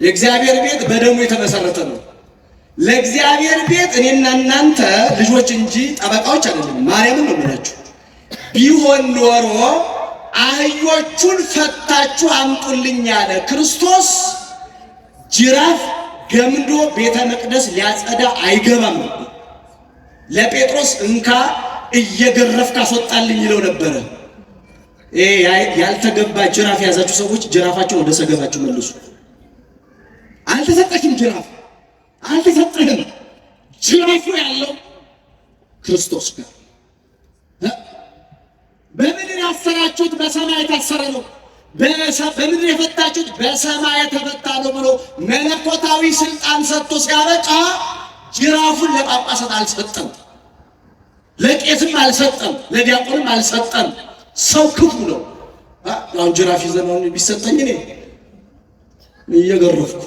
የእግዚአብሔር ቤት በደሙ የተመሰረተ ነው። ለእግዚአብሔር ቤት እኔና እናንተ ልጆች እንጂ ጠበቃዎች አይደለም። ማርያምን ነው የምላችሁ። ቢሆን ኖሮ አህዮቹን ፈታችሁ አምጡልኝ ያለ ክርስቶስ ጅራፍ ገምዶ ቤተ መቅደስ ሊያጸዳ አይገባም ነበር። ለጴጥሮስ እንካ እየገረፍክ አስወጣልኝ ይለው ነበረ። ያልተገባ ጅራፍ የያዛችሁ ሰዎች ጅራፋቸውን ወደ ሰገባችሁ መልሱ። አልተሰጠሽም ጅራፍ፣ አልተሰጠህም። ጅራፉ ያለው ክርስቶስ ጋር። በምድር ያሰራችሁት በሰማይ የታሰረ ነው፣ በምድር የፈታችሁት በሰማይ የተፈታ ነው ብሎ መለኮታዊ ስልጣን ሰጥቶ ሲያበቃ ጅራፉን ለጳጳሳት አልሰጠም፣ ለቄስም አልሰጠም፣ ለዲያቆንም አልሰጠም። ሰው ክፉ ነው። አሁን ጅራፍ ይዘናውን ቢሰጠኝ እኔ እየገረፍኩ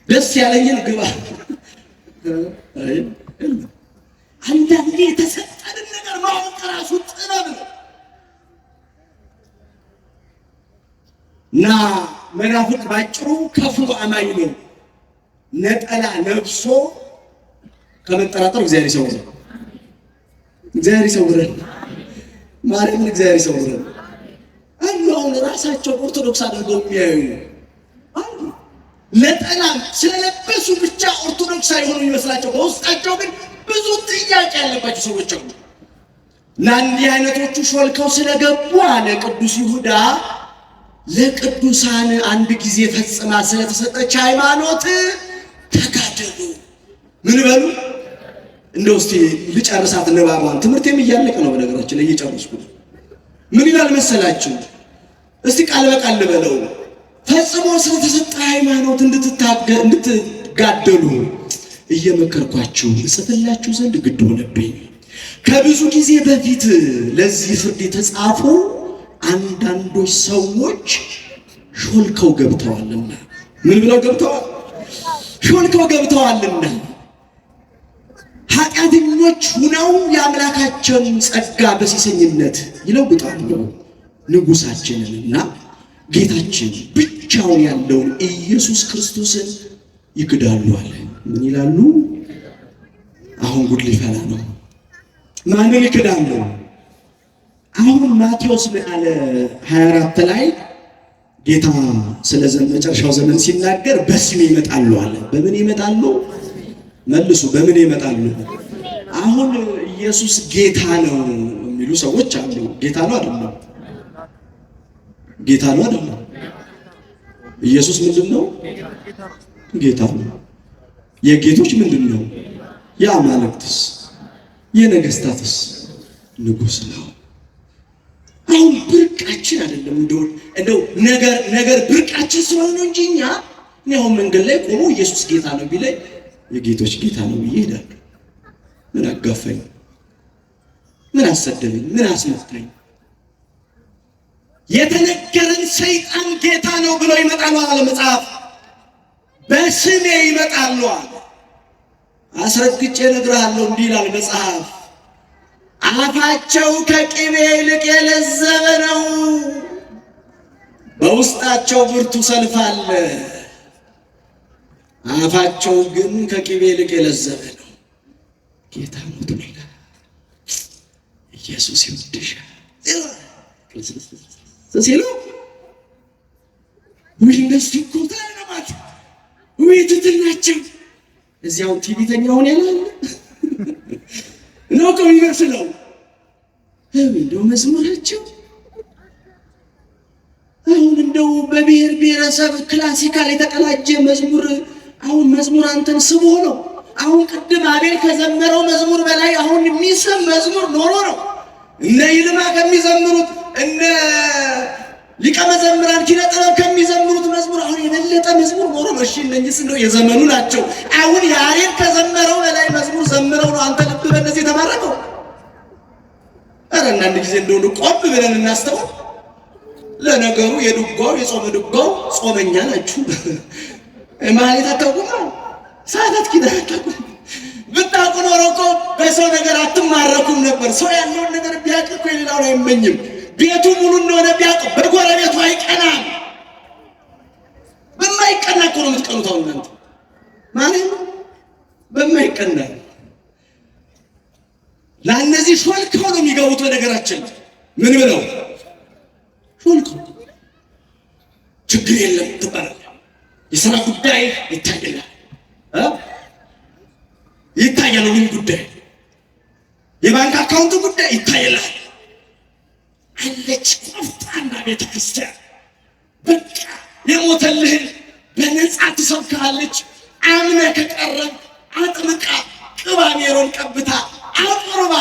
ደስ ያለኝን ግባ። አንዳንዴ የተሰጠንን ነገር ማወቅ ራሱ ጥበብ ነው። እና መናፍቅ ባጭሩ ከፍሎ አማኝ ነው። ነጠላ ለብሶ ከመጠራጠር እግዚአብሔር ይሰውረን፣ እግዚአብሔር ይሰውረን፣ ማርያምን እግዚአብሔር ይሰውረን። አሁን ራሳቸው ኦርቶዶክስ አድርገው የሚያዩ አሉ። ነጠላ ስለለበሱ ብቻ ኦርቶዶክስ አይሆኑ ይመስላቸው፣ በውስጣቸው ግን ብዙ ጥያቄ ያለባቸው ሰዎች አሉ። እና እንዲህ አይነቶቹ ሾልከው ስለገቡ አለ ቅዱስ ይሁዳ ለቅዱሳን አንድ ጊዜ ፈጽማ ስለተሰጠች ሃይማኖት ተጋደሉ። ምን በሉ እንደው እስቲ ልጨርሳት ንባቧን። ትምህርቴም እያለቀ ነው በነገራችን ላይ እየጨረስኩ። ምን ይላል መሰላችሁ? እስቲ ቃል በቃል ልበለው። ፈጽሞ ስለተሰጠ ሃይማኖት እንድትጋደሉ እየመከርኳችሁ እጽፍላችሁ ዘንድ ግድ ሆነብኝ። ከብዙ ጊዜ በፊት ለዚህ ፍርድ የተጻፉ አንዳንዶች ሰዎች ሾልከው ገብተዋልና። ምን ብለው ገብተዋል? ሾልከው ገብተዋልና ኃጢአተኞች ሁነው የአምላካቸውን ጸጋ በሲሰኝነት ይለውጣሉ። ንጉሳችንንና ጌታችን ብቻውን ያለውን ኢየሱስ ክርስቶስን ይክዳሉ አለ። ምን ይላሉ? አሁን ጉድ ሊፈላ ነው። ማንን ይክዳሉ? አሁን ማቴዎስ ምን አለ? 24 ላይ ጌታ ስለ መጨረሻው ዘመን ሲናገር በስሜ ይመጣሉ አለ። በምን ይመጣሉ? መልሱ። በምን ይመጣሉ? አሁን ኢየሱስ ጌታ ነው የሚሉ ሰዎች አሉ። ጌታ ነው አይደለም? ጌታ ነው አይደለም? ኢየሱስ ምንድነው? ጌታ ነው። የጌቶች ምንድነው? የአማልክትስ የነገስታትስ ንጉስ ነው። አሁን ብርቃችን አይደለም። እንደው ነገር ብርቃችን ስለሆነ እንጂ እኛ አሁን መንገድ ላይ ቆሞ ኢየሱስ ጌታ ነው ቢለኝ የጌቶች ጌታ ነው ብዬ እሄዳለሁ። ምን አጋፋኝ? ምን አሰደበኝ? ምን አስመታኝ? የተነገረን ሰይጣን ጌታ ነው ብሎ ይመጣሉ አለ መጽሐፍ። በስሜ ይመጣሉ አለ። አስረግጬ እነግርሃለሁ እንዲህ ይላል መጽሐፍ። አፋቸው ከቅቤ ይልቅ የለዘበ ነው፣ በውስጣቸው ብርቱ ሰልፍ አለ። አፋቸው ግን ከቅቤ ይልቅ የለዘበ ነው። ጌታ ሞት ነው። ኢየሱስ ይወድሻል ሲሉ ወይ እንደሱ እኮ ታለማት ወይ ትትናቸው እዚያው ቲቪተኛውን ያላል ነው ቆም ይመስለው እንደው መዝሙራቸው አሁን እንደው በብሔር ብሔረሰብ ክላሲካል የተቀላጀ መዝሙር አሁን መዝሙር አንተን ስቦ ነው። አሁን ቅድም አቤል ከዘመረው መዝሙር በላይ አሁን የሚሰም መዝሙር ኖሮ ነው። እነ ይልማ ከሚዘምሩት እነ ሊቀ መዘምራን ኪነ ጥበብ ከሚዘምሩት መዝሙር አሁን የበለጠ መዝሙር ኖሮ ነው። እሺ እነኝስ እንደው የዘመኑ ናቸው። አሁን ያሬድ ከዘመረው በላይ መዝሙር ዘምረው ነው አንተ ልብ በእነዚህ የተማረከው። ኧረ አንዳንድ ጊዜ እንደው ቆም ብለን እናስተውል። ለነገሩ የዱጋው የጾመ ዱጋው ጾመኛ ናችሁ ማለት አታውቁም። ሰዓታት ኪዳታችሁ ብታውቁ ኖሮ እኮ በሰው ነገር አትማረኩም ነበር። ሰው ያለውን ነገር ቢያውቅ እኮ የሌላውን አይመኝም። ቤቱ ሙሉ እንደሆነ ቢያውቅ በጎረቤቱ አይቀናም። በማይቀና እኮ ነው የምትቀኑት። አሁን እናንተ ማለት በማይቀና ለእነዚህ ሾልከው ነው የሚገቡት። በነገራችን ምን ብለው ሾልከው ችግር የለም ትባላለህ። የሥራ ጉዳይ ይታያል ይታያል። ምን ጉዳይ? የባንክ አካውንት ጉዳይ ይታያል። አለች ቆፍጣና ቤተክርስቲያን በቃ የሞተልህን በነጻ ትሰብካለች። አምነህ ከቀረብ አጥምቃ ቅባ ሜሮን ቀብታ አቅርባ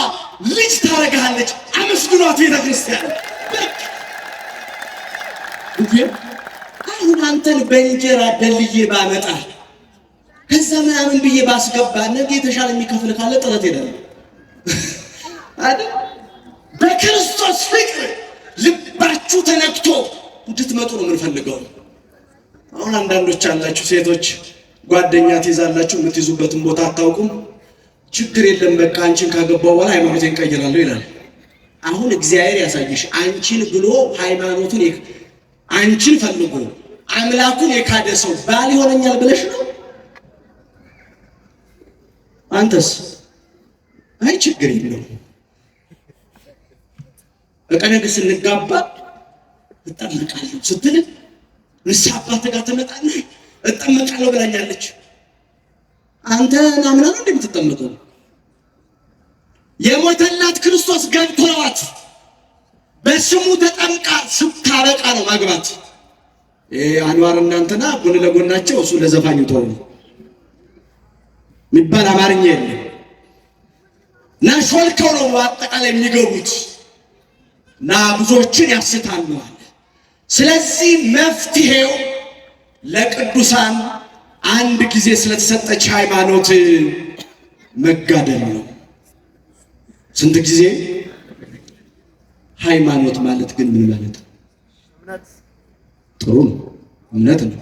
ልጅ ታረጋለች። አመስግኗት ቤተክርስቲያን። አሁን አንተን በእንጀራ ደልዬ ባመጣ ከዛ ምናምን ብዬ ባስገባ ነገ የተሻለ የሚከፍል ካለ ጥረት ይላል አይደል? በክርስቶስ ፍቅር ልባችሁ ተነክቶ እንድትመጡ ነው የምንፈልገው። አሁን አንዳንዶች አላችሁ ሴቶች ጓደኛ ትይዛላችሁ፣ የምትይዙበትን ቦታ አታውቁም። ችግር የለም በቃ አንቺን ካገባው በኋላ ሃይማኖቴን ቀይራለሁ ይላል። አሁን እግዚአብሔር ያሳይሽ። አንቺን ብሎ ሃይማኖቱን አንቺን ፈልጎ አምላኩን የካደ ሰው ባል ይሆነኛል ብለሽ ነው? አንተስ አይ ችግር የለውም በቃ ነገ ስንጋባ እጠመቃለሁ ስትል ንስሐ አባትህ ጋር ትመጣለህ። እጠመቃለሁ ብላኛለች። አንተ ናምና ነው እንደምትጠመቀው? የሞተላት ክርስቶስ ገብቶላት በስሙ ተጠምቃ ስታበቃ ነው ማግባት። አንዋር እናንተና ጎን ለጎናቸው እሱ ለዘፋኙ ተው የሚባል አማርኛ የለም። እና ሾልከው ነው አጠቃላይ የሚገቡት እና ብዙዎችን ያስታሉ። ስለዚህ መፍትሄው ለቅዱሳን አንድ ጊዜ ስለተሰጠች ሃይማኖት መጋደል ነው። ስንት ጊዜ? ሃይማኖት ማለት ግን ምን ማለት ነው? ጥሩ ነው፣ እምነት ነው።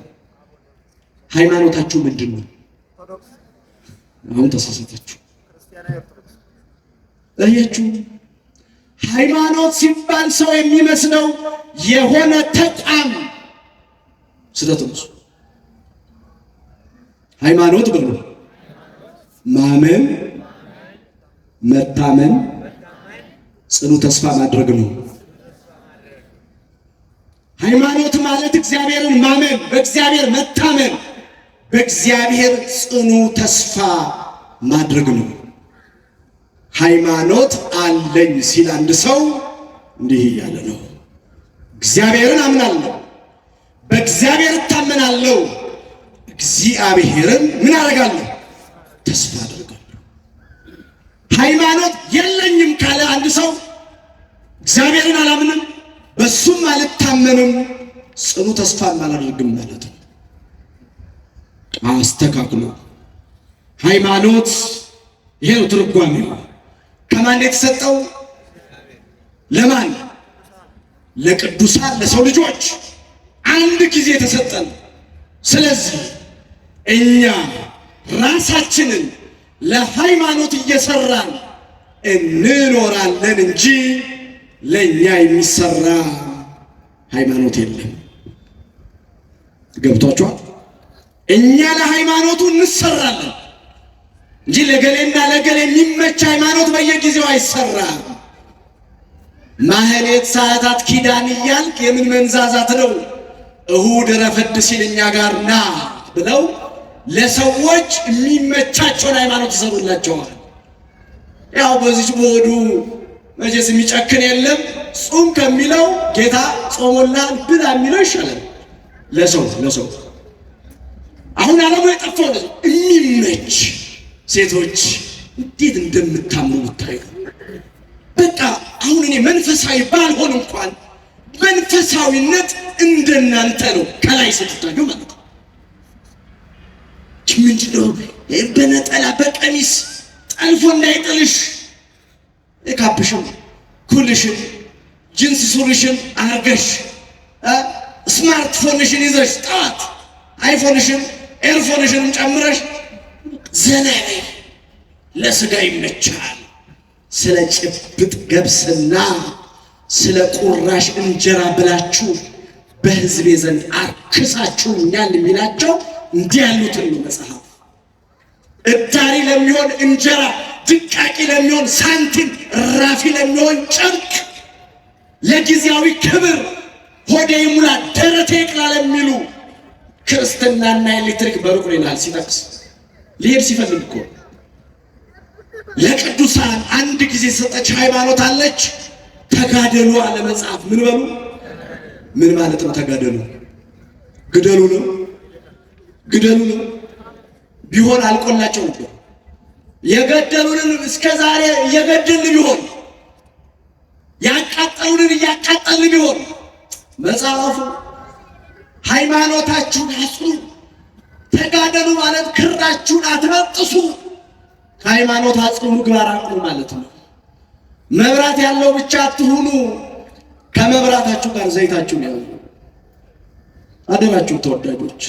ሃይማኖታችሁ ምንድን ነው? አሁን ተሳሳታችሁ። አያችሁ፣ ሃይማኖት ሲባል ሰው የሚመስለው የሆነ ተቋም ስህተት ነው። ሃይማኖት ብሎ ማመን፣ መታመን፣ ጽኑ ተስፋ ማድረግ ነው። ሃይማኖት ማለት እግዚአብሔርን ማመን፣ በእግዚአብሔር መታመን፣ በእግዚአብሔር ጽኑ ተስፋ ማድረግ ነው። ሃይማኖት አለኝ ሲል አንድ ሰው እንዲህ እያለ ነው፣ እግዚአብሔርን አምናለሁ፣ በእግዚአብሔር እታመናለሁ፣ እግዚአብሔርን ምን አደርጋለሁ? ተስፋ አደርጋለሁ። ሃይማኖት የለኝም ካለ አንድ ሰው እግዚአብሔርን አላምንም፣ በሱም አልታመንም፣ ጽኑ ተስፋን አላደርግም ማለት ነው። አስተካክሎ ሃይማኖት ይሄ ነው ትርጓሜው። ከማን የተሰጠው? ለማን? ለቅዱሳን ለሰው ልጆች አንድ ጊዜ ተሰጠን። ስለዚህ እኛ ራሳችንን ለሃይማኖት እየሰራን እንኖራለን እንጂ ለኛ የሚሰራ ሃይማኖት የለም። ገብቷችኋል? እኛ ለሃይማኖቱ እንሰራለን እንጂ ለገሌና ለገሌ የሚመች ሃይማኖት በየጊዜው አይሰራም። ማህሌት፣ ሰዓታት፣ ኪዳን እያልክ የምን መንዛዛት ነው? እሁድ ረፈድ ሲል እኛ ጋር ና ብለው ለሰዎች የሚመቻቸውን ሃይማኖት ይሰሩላቸዋል። ያው በዚች በሆዱ መቼስ የሚጨክን የለም። ጾም ከሚለው ጌታ ጾሞላል ብላ የሚለው ይሻላል ለሰው አሁን ዓለሙ የጠፋው የሚመች ሴቶች እንዴት እንደምታምኑ ብታዩ። በቃ አሁን እኔ መንፈሳዊ ባልሆን እንኳን መንፈሳዊነት እንደናንተ ነው ከላይ ስትታዩ ማለት ነው። ምንድነው በነጠላ በቀሚስ ጠልፎ እንዳይጥልሽ ካፕሽን ኩልሽን ጂንስ ሱሪሽን አርገሽ ስማርትፎንሽን ይዘሽ ጣት አይፎንሽን ኤርፎንሽን ጨምረሽ ዘና በይ። ለስጋ ይመቻል። ስለ ጭብጥ ገብስና ስለ ቁራሽ እንጀራ ብላችሁ በሕዝቤ ዘንድ አርክሳችሁኛል የሚላቸው እንዲህ ያሉትን ነው መጽሐፍ። እዳሪ ለሚሆን እንጀራ፣ ድቃቂ ለሚሆን ሳንቲም፣ ራፊ ለሚሆን ጨርቅ፣ ለጊዜያዊ ክብር ሆዴ ይሙላ ደረቴ ይቅላ ለሚሉ ክርስትናና ኤሌክትሪክ በሩቅ ይላል ሲጠቅስ ሊሄድ ሲፈልግ እኮ ለቅዱሳን አንድ ጊዜ ሰጠች ሃይማኖት አለች። ተጋደሉ አለ መጽሐፍ። ምን በሉ? ምን ማለት ነው ተጋደሉ? ግደሉ ነው? ግደሉ ነው ቢሆን አልቆላቸው ነበር። የገደሉንን እስከ ዛሬ እየገደልን ቢሆን ያቃጠሉንን እያቃጠልን ቢሆን መጽሐፉ ሃይማኖታችሁን አጽኑ፣ ተጋደሉ ማለት ክራችሁን አትበጥሱ፣ ሃይማኖት አጽኑ፣ ምግባር አጽኑ ማለት ነው። መብራት ያለው ብቻ አትሁኑ፣ ከመብራታችሁ ጋር ዘይታችሁን ያዙ። አደራችሁ ተወዳጆች።